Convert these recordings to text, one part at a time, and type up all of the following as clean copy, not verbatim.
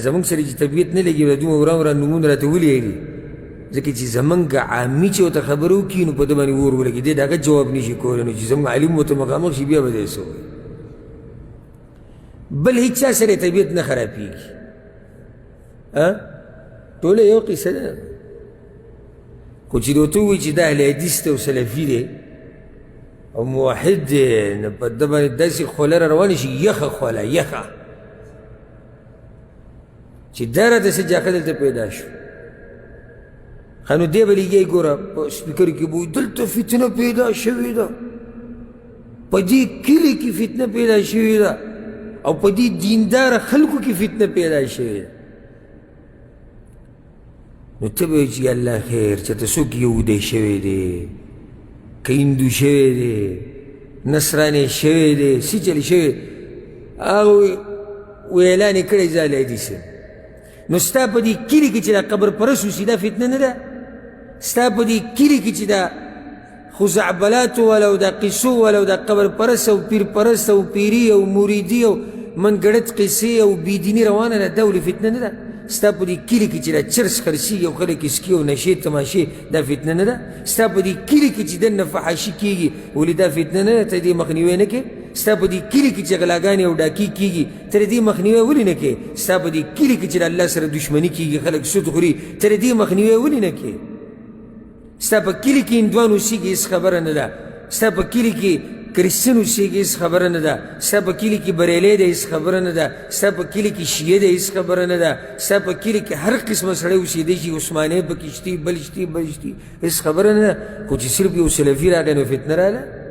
زمونږ سره چې طبیعت نه لګي د دومره وران وران نومونه راته ولیږي ځکه چې زمونږ عامي چې ورته خبره وکړي نو په ده باندې اور ولګي دی د هغه جواب نشي کولی نو چې زمونږ عالم ورته مخامخ شي بیا به دی څه وایي بل هېڅ چا سره طبیعت نه خرابېږي ټوله یو قصه ده خو چې ورته ووایي چې دا اهل حدیث دی او سلفي دی او موحد دی نو په ده باندې داسې خوله را روانه شي یخه خوله یخه چې دا راته څه جاکه دلته پیدا شو ښه نو دی به لګیایي ګوره په سپیکر کې به وایي دلته فتنه پیدا شوې ده په دې کلي کې فتنه پیدا شوې ده او په دې دینداره خلکو کې فتنه پیدا شوې ده نو ته به وایي چې الله خیر چېرته څوک یهودی شوی دی که هندو شوی دی نصراني شوی دی څه چل شوی هغه اعلان یې کړی زه اهل حدیث یم نو ستا په دې کلي کې چې دا قبر پرست اوسي دا فتنه نه ده ستا په دې کلي کې چې دا خزعبلاتو والا او دا قصو والا او دا قبر پرست او پیر پرست او پیري او مریدي او منګړت قصې او بېدیني روانه ده دا ولې فتنه نه ده ستا په دې کلي کې چې دا چرس خرڅېږي او خلک اسکي او نشې تماشې دا فتنه نه ده ستا په دې کلي کې چې دننه فحاشي کېږي ولې دا فتنه نه ده ته دې مخنیوی نه کې ستا په دې کلي کې چې غلاګانې او ډاکې کېږي ته دې مخنیوی ولې نه کې ستا په دې کلي کې چې د الله سره دشمني کېږي خلک سود خوري ته دې مخنیوی ولې نه کې ستا په کلي کې هندوان اوسېږي هېڅ خبره نه ده ستا په کلي کې کریسچن اوسېږي هېڅ خبره نه ده ستا په کلي کې بریلی دی هېڅ خبره نه ده ستا په کلي کې شیعه دی هېڅ خبره نه ده ستا په کلي کې هر قسمه سړی اوسېدی شي عثماني پکې شتي بل شتي بل شتي هېڅ خبره نه ده خو چې صرف یو سلفي راغی نو فتنه راغله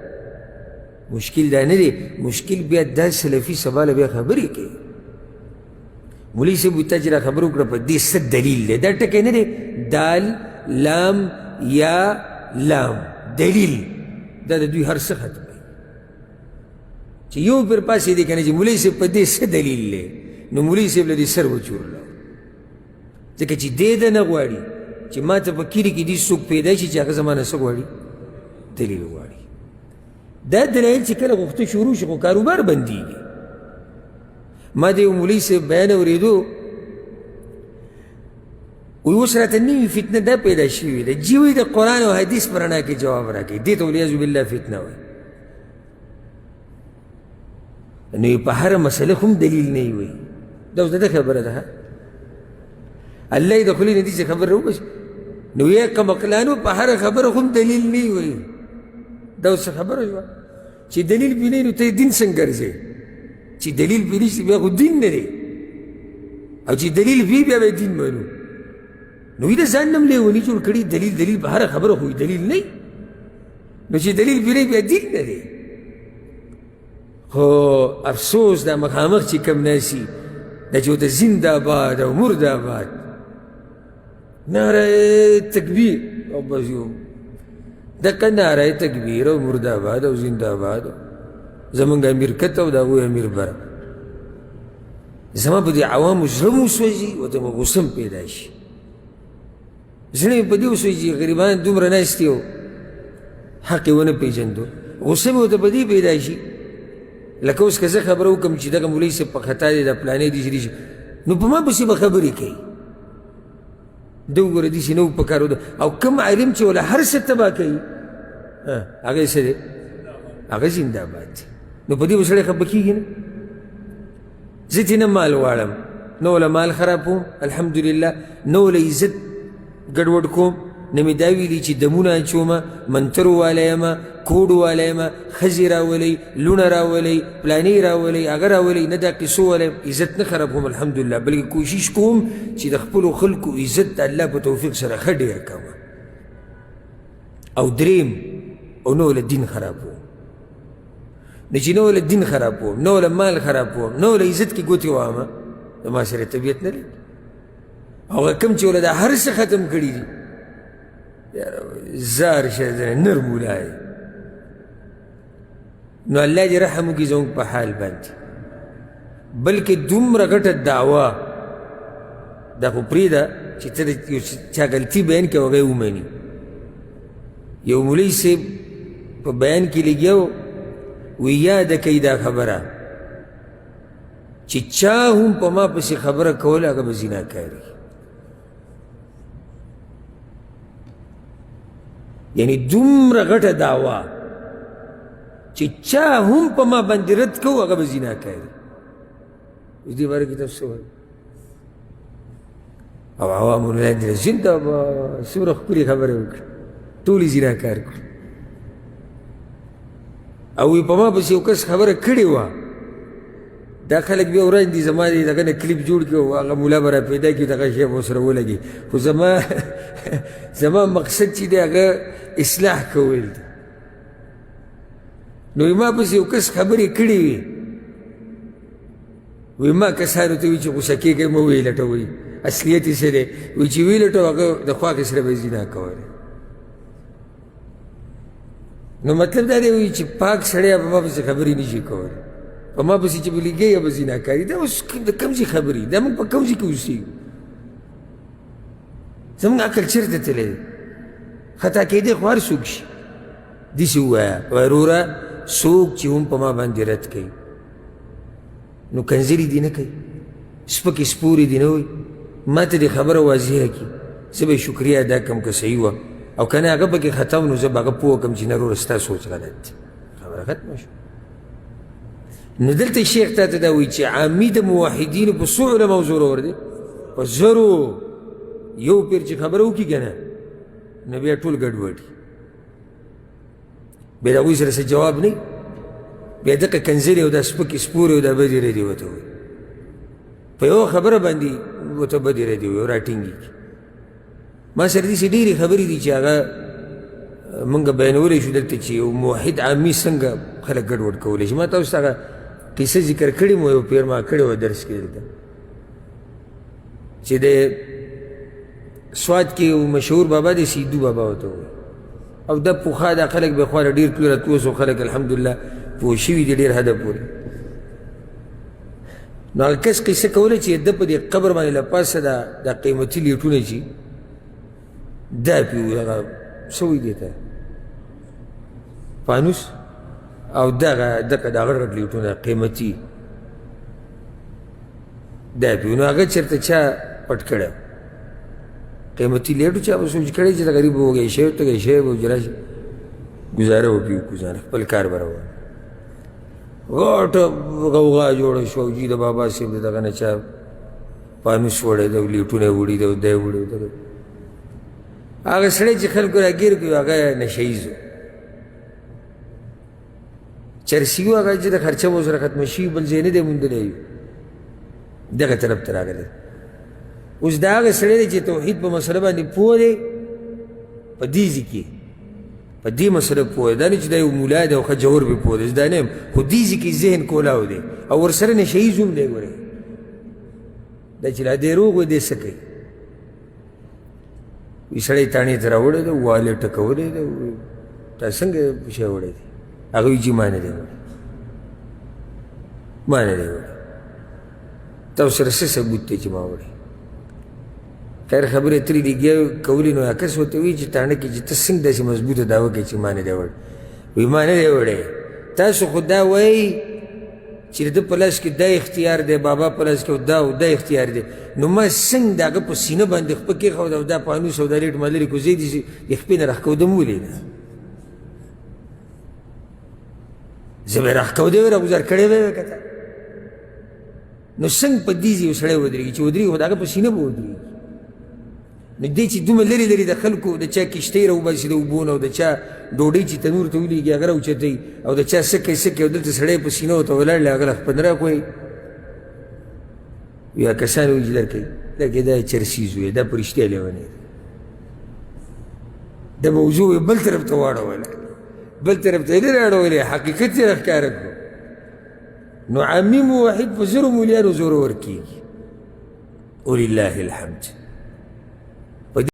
مشکل دا نه دی مشکل بیا دا سلفي سبا له بیا خبرې کوي مولوي صاحب تا چې را خبره وکړه په دې څه دلیل دی دا ټکی نه دی دال لام یا لام دلیل دا د دوی هر څه ختموي چې یو پر پاسې دی که نه چې مولوي صاحب په دې څه دلیل دی نو مولوي صاحب له دې سر وچورلو ځکه چې دی ده نه غواړي چې ما ته په کلي کې دې څوک پیدا شي چې هغه زما نه څه غواړي دلیل غواړي دا دلایل چې کله غوښته شروع شي خو کاروبار بندېږي ما د یو مولوي صاحب بیان اورېدو وایي اوس راته نوي فتنه دا پیدا شوې ده جي وایي د قرآن او حدیث په رڼا کې جواب راکوي دې ته والعیاذ بالله فتنه وایي نو په هره مسله هم دلیل نه وي دا اوس د ده خبره ده الله یې د خولې نه دې چې خبر راوباسي نو یې کمقلانو په هره خبره هم دلیل نه وي دا اوس خبره شوه چې دلیل بینی نو ته دین څنګه ګرځې چې دلیل بینی چې بیا خو دین نه دی او چې دلیل وي بیا به دین منو نو یې د ځان نه هم لیوني جوړ کړي دلیل په هره خبره خو دلیل نه نو چې دلیل بینی بیا دین نه دی خو افسوس دا مخامخ چې کم ناسي دا چې ورته زنده آباد او مرده آباد نعره تکبیر او بس یو دقه نعره تکبیر او مرده آباد او زنده آباد زمونږ امیر کته او د هغوی امیر بره زما په دې عوامو زړه مو وسوځي ورته مو غوسه هم پیدا شي زړه مې په دې وسوځي چې غریبان دومره ناستي او حق یې ونه پېژندو غوسه مې ورته په دې پیدا شي لکه اوس که زه خبره وکړم چې دغه مولوي صاحب په خطا دی د پلانې دي شي نو په ما پسې به خبرې کوي ده وګوره داسې نه و په کار او کوم عالم چې ولا هر څه تباه کوي هغه یې څه دی هغه زنده آباد دی نو په دې به سړی خفه کېږي نه زه ترې نه مال غواړم نه وله مال خرابوم الحمدلله نه وله عزت ګډوډ کوم نه مې دا ویلي چې دمونه اچومه منترو والی یمه کوډ والی یمه ښځې راولئ لوڼه راولئ پلانې راولئ هغه راولئ نه دا قصو والی عزت نه خرابوم الحمدلله بلکې کوشش کوم چې د خپلو خلکو عزت د الله په توفیق سره ښه ډېر کوم او دریم او نه وله دین خرابوم نه چې نه وله دین خرابوم نه وله مال خرابوم نه وله عزت کې ګوتې وهمه د ما سره طبیعت نه لري هغه کوم چې وله دا هر څه ختم کړي دي زار شه نر مولای نو الله دې رحم وکړي زموږ په حال باندې بلکې دومره غټه دعوا دا خو پرېږده چې ته د یو چا غلطي بیان کړې او هغه یې ومني یو مولوي صاحب په بیان کې لګیا و وی یاده کوي دا خبره چې چا هم په ما پسې خبره کوله هغه به زناکاري یعنی دومره غټه دعوا چې چا هم په ما باندې رد کوو هغه به زناکاري اوس دې باره کې تاسو څه وایئ او عوامو لاندې زنده باد څومره ښکلې خبرې وکړې ټول یې زناکار کړو او وی په ما پسې یو کس خبره کړې وه دا خلک بیا ورځ دي زما دغه نه کلیپ جوړ کړي او هغه ملا به را پیدا کړي دغه شی به ورسره ولګي خو زما مقصد چې دی هغه اصلاح کول دی نو ما پسې یو کس خبرې کړې وي وی ما کسانو ته وي چې غوسه کېږئ مه ویې لټوئ اصلیت یې څه دی وایي چې ویې لټوه هغه د خواښې سره به یې زنا کولی نو مطلب دا دی وایي چې پاک سړی په ما پسې خبرې نه شي کولی په ما پسې چې به لګي یا به زناکاري دا اوس د کوم ځای خبرې دا موږ په کوم ځای کې اوسېږو زموږ عقل چېرته تللی دی خطا کېدی خو هر څوک شي داسې ووایه وروره څوک چې هم په ما باندې رد کوي نو کنځلې دې نه کوي سپکې سپورې دې نه وایي ما ته دې خبره واضحه کړي زه به یې شکریه ادا کړم که صحیح وه او که نه هغه پکې خطا و نو زه به هغه پوه کړم چې نه وروره ستا سوچ غلط دی خبره ختمه شوه نو دلته شیخ تا ته دا وایي چې عامي د موحدینو په څو علماو زورور دی په زرو یو پیر چې خبره وکړي که نه نو بیا ټول ګډوډ بیا د هغوی سره څه جواب نه بیا دغه کنځلې او دا سپکې سپورې او دا بدې ردې ورته وایي په یوه خبره باندې ورته بدې ردې وایي او راټینګې کړي ما سره داسې ډېرې خبرې دي چې هغه مونږ بیانولی شو دلته چې یو موحد عامي څنګه خلک ګډوډ کولی شي ما تاسو ته هغه قصه ذکر کړې مو یو پیر ما کړې وه درس کې دلته چې د سوات کې یو مشهور بابا دی سیدو بابا ورته وایي او دا پوخا دا خلک به خواره ډېر تلو راتلو اوس خلک الحمدلله پوه شوي دي ډېر حده پورې نو هغه کس قصه کوله چې ده په دې قبر باندې له پاسه دا قیمتي لیټونه چې دا پې وي هغه څه وایي دې ته فانوس او دغه دا غټ غټ لیټونه قیمتي دا پې وي نو هغه چېرته چا پټ کړی قیمتي لیټو چا به سوچ کړی چې د غریب وږی شی تږی شی به راشي ګزاره وکړي ګزاره خپل کار به روان غټه غوغا جوړه شوه او جي د بابا صاحب د دغه نه چا پانوس وړی دی او لیټونه یې وړي دی او دی یې وړي هغه سړی چې خلکو راګیر کړي هغه نشهیز و چرسي و هغه چې د خرچه به ورسره ختمه شي بل ځای نه دی موندلی دغه طرف ته راغلی اوس دا هغه سړی دی چې توحید په مسله باندې پوه دی په دې ځای کې په دې مسله پوه دی دا نه چې دا یو مولا دی او ښه جوور پې پوه دی دا نه یم خو دې ځای کې ذهن کولاو دی او ورسره نشهیز هم دی ګورې دا چې لا دی روغ وی دی څه کوي وی سړی تاڼې ته راوړی دی والې ټکولی دی تا څنګه شی وړی دی هغه وایي چې ما نه دی وړی ما نه دی وړی تا ورسره څه ثبوت دی چې ما وړی خیر خبرې ترې لګیا کولې نو هغه کس ورته وایي چې تاڼه کې چې ته څنګه داسې مضبوطه دعوه کوې چې ما نه دی وړی وایي ما نه دی وړی تاسو خو دا وایي چې د په لاس کې دا اختیار دی بابا په لاس کې دا او دا اختیار دی نو ما څنګه د هغه په سینه باندې خپه کېښود او دا پانوس او دا لیټ ما لرې کوزی دي چې د خپې نه راښکودم ولې نه زه به یې راښکودی وی راګوزار کړی به یې کته نو څنګه په دې ځای یو سړی ودرېږي چې ودرېږي خو د هغه په سینه به ودرېږي نو دی چې دومره لرې لرې د خلکو د چا کښتۍ راوباسي د اوبو نه او د چا ډوډۍ چې تنور ته ولېږي هغه راوچتوي او د چا سکی سکی او دلته سړی په سینه ورته ولاړ دی هغه له خپل نه راکوي وي هغه کسان وایي چې درکوي لکه دا چرسیز وی دا په رښتیا لیونی دی دا موضوع یې بل طرف ته واړوله بل طرف ته یې نه راړولې حقیقت یې راښکاره کړو نو عامي موحد په زرو مولیانو زورور کېږي ولله الحمد